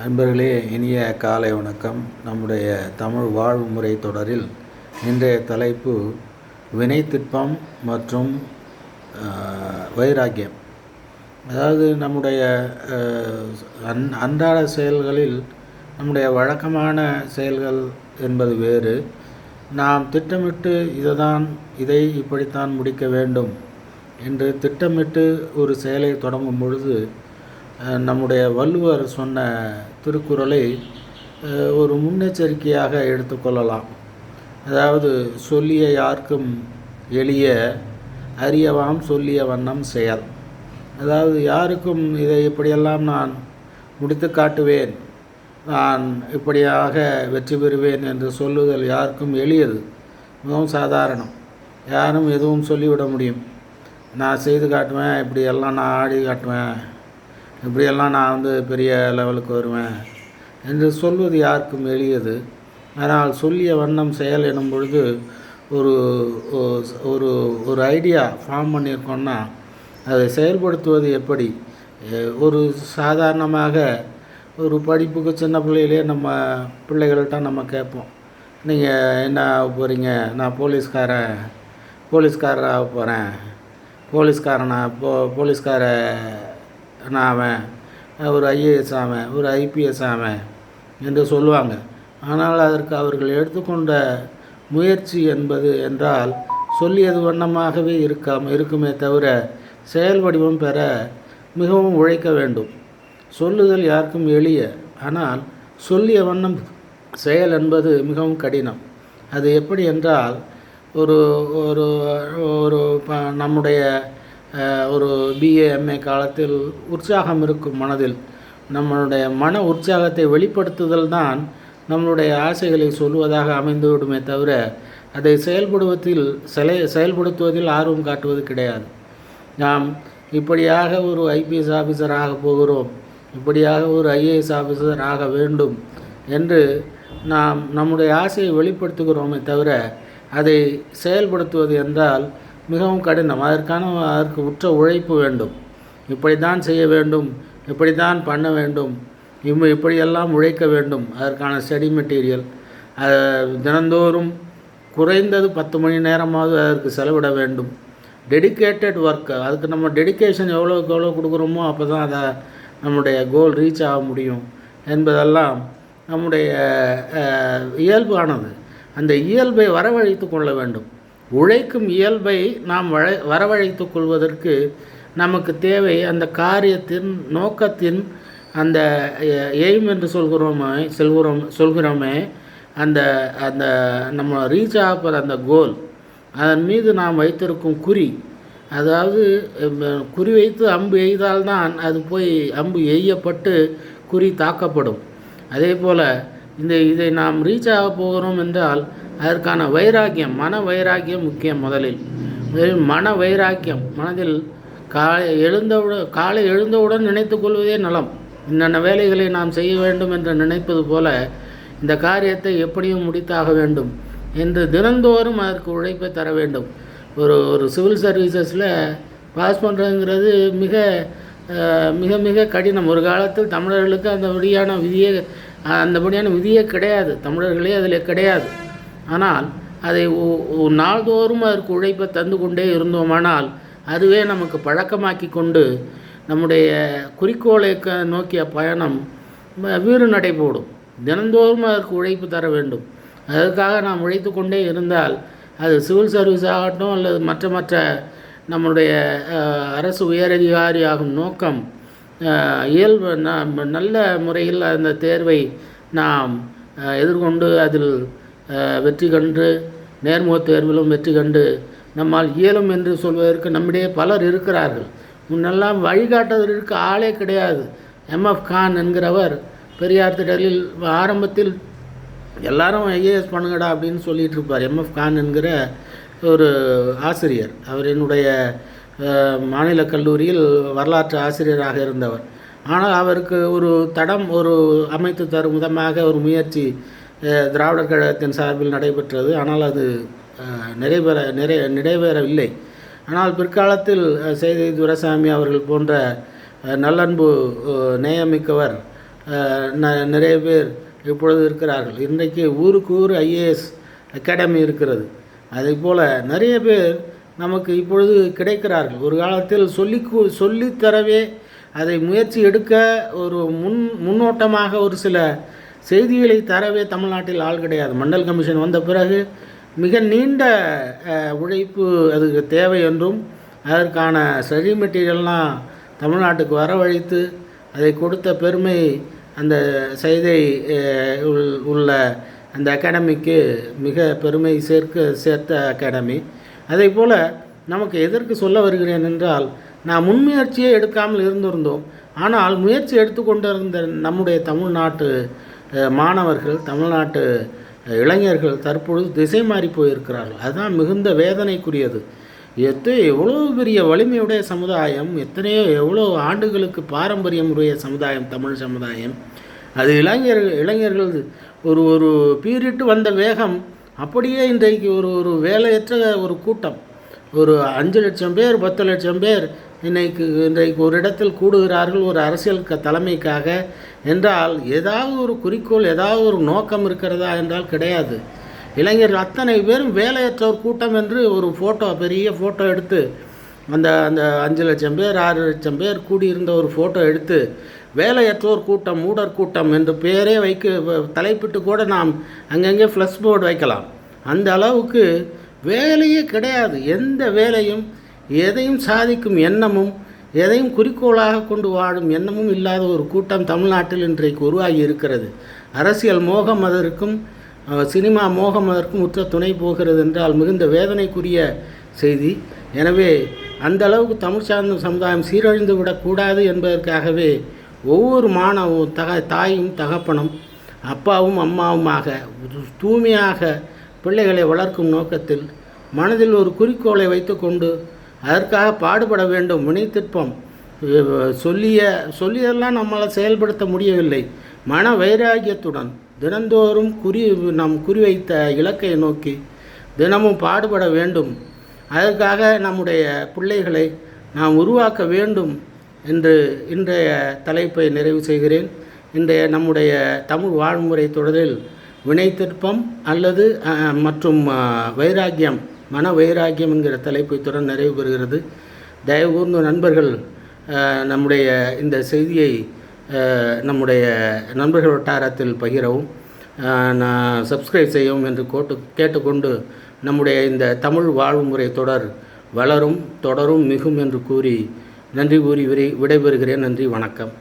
நண்பர்களே, இனிய காலை வணக்கம். நம்முடைய தமிழ் வாழ்வு முறை தொடரில் இன்றைய தலைப்பு வினைத்திட்பம் மற்றும் வைராக்கியம். அதாவது நம்முடைய அன்றாட செயல்களில் நம்முடைய வழக்கமான செயல்கள் என்பது வேறு. நாம் திட்டமிட்டு இதை இப்படித்தான் முடிக்க வேண்டும் என்று திட்டமிட்டு ஒரு செயலை தொடங்கும் பொழுது நம்முடைய வள்ளுவர் சொன்ன திருக்குறளை ஒரு முன்னெச்சரிக்கையாக எடுத்துக்கொள்ளலாம். அதாவது சொல்லிய யார்க்கும் எளிய அறியவாம் சொல்லிய வண்ணம் செயல். அதாவது யாருக்கும் இதை இப்படியெல்லாம் நான் முடித்து காட்டுவேன், நான் இப்படியாக வெற்றி பெறுவேன் என்று சொல்லுதல் யாருக்கும் எளியது, மிகவும் சாதாரணம். யாரும் எதுவும் சொல்லிவிட முடியும். நான் செய்து காட்டுவேன், இப்படியெல்லாம் நான் ஆடி காட்டுவேன், இப்படியெல்லாம் நான் பெரிய லெவலுக்கு வருவேன் என்று சொல்வது யாருக்கும் எளியது. ஆனால் சொல்லிய வண்ணம் செயல் எனும் பொழுது ஒரு ஒரு ஒரு ஐடியா ஃபார்ம் பண்ணியிருக்கோன்னா அதை செயல்படுத்துவது எப்படி? ஒரு சாதாரணமாக ஒரு படிப்புக்கு சின்ன பிள்ளையிலே நம்ம பிள்ளைகள்கிட்ட நம்ம கேட்போம், நீங்கள் என்ன ஆக போகிறீங்க? நான் போலீஸ்காரராக போகிறேன், போலீஸ்கார நான் அவன் ஒரு ஐஏஎஸ் ஆவேன், ஒரு ஐபிஎஸ் ஆவேன் என்று சொல்லுவாங்க. ஆனால் அதற்கு அவர்கள் எடுத்துக்கொண்ட முயற்சி என்றால் சொல்லியது வண்ணமாகவே இருக்குமே தவிர செயல் வடிவம் பெற மிகவும் உழைக்க வேண்டும். சொல்லுதல் யாருக்கும் எளிய, ஆனால் சொல்லிய வண்ணம் செயல் என்பது மிகவும் கடினம். அது எப்படி என்றால் ஒரு ஒரு ஒரு நம்முடைய ஒரு பிஏ எம்ஏ காலத்தில் உற்சாகம் இருக்கும் மனதில். நம்மளுடைய மன உற்சாகத்தை வெளிப்படுத்துதல் தான் நம்மளுடைய ஆசைகளை சொல்வதாக அமைந்துவிடுமே தவிர அதை செயல்படுத்துவதில் ஆர்வம் காட்டுவது கிடையாது. நாம் இப்படியாக ஒரு ஐபிஎஸ் ஆஃபீஸர் ஆக போகிறோம், இப்படியாக ஒரு ஐஏஎஸ் ஆஃபீஸர் ஆக வேண்டும் என்று நாம் நம்முடைய ஆசையை வெளிப்படுத்துகிறோமே தவிர அதை செயல்படுத்துவது என்றால் மிகவும் கடினம். அதற்கு உற்ற உழைப்பு வேண்டும். இப்படி தான் செய்ய வேண்டும், இப்படி தான் பண்ண வேண்டும், இப்படியெல்லாம் உழைக்க வேண்டும். அதற்கான ஸ்டடி மெட்டீரியல் தினந்தோறும் குறைந்தது 10 மணி நேரமாவது அதற்கு செலவிட வேண்டும். Dedicated work. அதுக்கு நம்ம டெடிக்கேஷன் எவ்வளோக்கு எவ்வளோ கொடுக்குறோமோ அப்போ தான் அதை நம்முடைய கோல் ரீச் ஆக முடியும் என்பதெல்லாம் நம்முடைய இயல்பானது. அந்த இயல்பை வரவழைத்து கொள்ள வேண்டும். உழைக்கும் இயல்பை நாம் வரவழைத்து கொள்வதற்கு நமக்கு தேவை அந்த காரியத்தின் நோக்கத்தின் அந்த எய்ம் என்று சொல்கிறோமே அந்த அந்த நம்ம ரீச் ஆகிற அந்த கோல், அதன் மீது நாம் வைத்திருக்கும் குறி. அதாவது குறி வைத்து அம்பு எய்தால்தான் அது போய் அம்பு எய்யப்பட்டு குறி தாக்கப்படும். அதே போல் இதை நாம் ரீச் ஆக போகிறோம் என்றால் அதற்கான வைராக்கியம், மன வைராக்கியம் முக்கியம். முதலில் மன வைராக்கியம் மனதில் காலை எழுந்தவுடன் நினைத்து கொள்வதே நலம். இன்னென்ன வேலைகளை நாம் செய்ய வேண்டும் என்று நினைப்பது போல இந்த காரியத்தை எப்படியும் முடித்தாக வேண்டும் என்று தினந்தோறும் அதற்கு உழைப்பை தர வேண்டும். ஒரு சிவில் சர்வீசஸில் பாஸ் பண்ணுறதுங்கிறது மிக மிக மிக கடினம். ஒரு காலத்தில் தமிழர்களுக்கு அந்தபடியான விதியே கிடையாது, தமிழர்களே அதில் கிடையாது. ஆனால் அதை நாள்தோறும் அதற்கு உழைப்பை தந்து கொண்டே இருந்தோமானால் அதுவே நமக்கு பழக்கமாக்கி கொண்டு நம்முடைய குறிக்கோளை நோக்கிய பயணம் வீறு நடை போடும். தினந்தோறும் அதற்கு உழைப்பு தர வேண்டும். அதற்காக நாம் உழைத்து கொண்டே இருந்தால் அது சிவில் சர்வீஸ் ஆகட்டும் அல்லது மற்ற நம்முடைய அரசு உயரதிகாரி ஆகும் நோக்கம் நல்ல முறையில் அந்த தேர்வை நாம் எதிர்கொண்டு அதில் வெற்றி கண்டு நேர்முகத் தேர்விலும் வெற்றி கண்டு நம்மால் இயலும் என்று சொல்வதற்கு நம்மிடையே பலர் இருக்கிறார்கள். முன்னெல்லாம் வழிகாட்டுவதற்கு ஆளே கிடையாது. எம்எஃப் கான் என்கிறவர் பெரியார் திடலில் ஆரம்பத்தில் எல்லாரும் ஐஏஎஸ் பண்ணுங்கடா அப்படின்னு சொல்லிகிட்டு இருப்பார். எம்எஃப் கான் என்கிற ஒரு ஆசிரியர், அவர் என்னுடைய மாநில கல்லூரியில் வரலாற்று ஆசிரியராக இருந்தவர். ஆனால் அவருக்கு ஒரு அமைத்து தரும் விதமாக ஒரு முயற்சி திராவிடர் கழகத்தின் சார்பில் நடைபெற்றது. ஆனால் அது நிறைவேறவில்லை. ஆனால் பிற்காலத்தில் செய்தி துரைசாமி அவர்கள் போன்ற நல்லன்பு நேயமிக்கவர் நிறைய பேர் இப்பொழுது இருக்கிறார்கள். இன்றைக்கு ஊருக்கு ஊர் ஐஏஎஸ் அகாடமி இருக்கிறது. அதே போல் நிறைய பேர் நமக்கு இப்பொழுது கிடைக்கிறார்கள். ஒரு காலத்தில் சொல்லித்தரவே அதை முயற்சி எடுக்க ஒரு முன்னோட்டமாக ஒரு சில செய்திகளை தரவே தமிழ்நாட்டில் ஆள் கிடையாது. மண்டல் கமிஷன் வந்த பிறகு மிக நீண்ட உழைப்பு அதுக்கு தேவை என்றும் அதற்கான ஸ்டடி மெட்டீரியல்லாம் தமிழ்நாட்டுக்கு வரவழைத்து அதை கொடுத்த பெருமை அந்த சைதை உள்ள அந்த அகாடமிக்கு மிக பெருமை சேர்த்த அகாடமி. அதே போல் நமக்கு எதற்கு சொல்ல வருகிறேன் என்றால், நான் முன்முயற்சியே எடுக்காமல் இருந்திருந்தோம். ஆனால் முயற்சி எடுத்துக்கொண்டிருந்த நம்முடைய தமிழ்நாட்டு மாணவர்கள், தமிழ்நாட்டு இளைஞர்கள் தற்பொழுது திசை மாறி போயிருக்கிறார்கள். அதுதான் மிகுந்த வேதனைக்குரியது. எவ்வளோ பெரிய வலிமையுடைய சமுதாயம், எவ்வளோ ஆண்டுகளுக்கு பாரம்பரியமுடைய சமுதாயம் தமிழ் சமுதாயம். அது இளைஞர்கள் ஒரு பீரிட்டு வந்த வேகம் அப்படியே இன்றைக்கு ஒரு வேலையற்ற ஒரு கூட்டம், ஒரு 5 லட்சம் பேர் 10 லட்சம் பேர் இன்றைக்கு ஒரு இடத்தில் கூடுகிறார்கள் ஒரு அரசியல் தலைமைக்காக என்றால், ஏதாவது ஒரு குறிக்கோள், ஏதாவது ஒரு நோக்கம் இருக்கிறதா என்றால் கிடையாது. இளைஞர்கள் அத்தனை பேரும் வேலையற்ற ஒரு கூட்டம் என்று ஒரு பெரிய ஃபோட்டோ எடுத்து அந்த 5 லட்சம் பேர் 6 லட்சம் பேர் கூடியிருந்த ஒரு ஃபோட்டோ எடுத்து வேலையற்றோர் கூட்டம், மூடர் கூட்டம் என்று பெயரே தலைப்பிட்டு கூட நாம் அங்கங்கே ஃப்ளஷ் போர்டு வைக்கலாம். அந்த அளவுக்கு வேலையே கிடையாது. எந்த வேலையும், எதையும் சாதிக்கும் எண்ணமும், எதையும் குறிக்கோளாக கொண்டு வாழும் எண்ணமும் இல்லாத ஒரு கூட்டம் தமிழ்நாட்டில் இன்றைக்கு உருவாகி இருக்கிறது. அரசியல் மோகம் அதற்கும், சினிமா மோகம் அதற்கும் உற்ற துணை போகிறது என்றால் மிகுந்த வேதனைக்குரிய செய்தி. எனவே அந்த அளவுக்கு தமிழ் சார்ந்த சமுதாயம் சீரழிந்து விடக்கூடாது என்பதற்காகவே ஒவ்வொரு மாணவரும் தாயும் தகப்பனும் அப்பாவும் அம்மாவுமாக தூய்மையாக பிள்ளைகளை வளர்க்கும் நோக்கத்தில் மனதில் ஒரு குறிக்கோளை வைத்துக்கொண்டு அதற்காக பாடுபட வேண்டும். வினைத்திற்பம் சொல்லியெல்லாம் நம்மளால் செயல்படுத்த முடியவில்லை. மன வைராகியத்துடன் தினந்தோறும் நாம் குறிவைத்த இலக்கை நோக்கி தினமும் பாடுபட வேண்டும். அதற்காக நம்முடைய பிள்ளைகளை நாம் உருவாக்க வேண்டும் என்று இன்றைய தலைப்பை நிறைவு செய்கிறேன். இன்றைய நம்முடைய தமிழ் வாழ்முறை தொடரில் வினைத்திற்பம் அல்லது மற்றும் வைராக்கியம், மன வைராக்கியம் என்கிற தலைப்பை தொடர் நிறைவு பெறுகிறது. தயவுகூர்ந்த நண்பர்கள் நம்முடைய இந்த செய்தியை நம்முடைய நண்பர்கள் வட்டாரத்தில் பகிரவும், சப்ஸ்கிரைப் செய்யவும் என்று கேட்டுக்கொண்டு நம்முடைய இந்த தமிழ் வாழ்முறை தொடர் வளரும், தொடரும், மிகும் என்று கூறி நன்றி கூறி விடைபெறுகிறேன். நன்றி, வணக்கம்.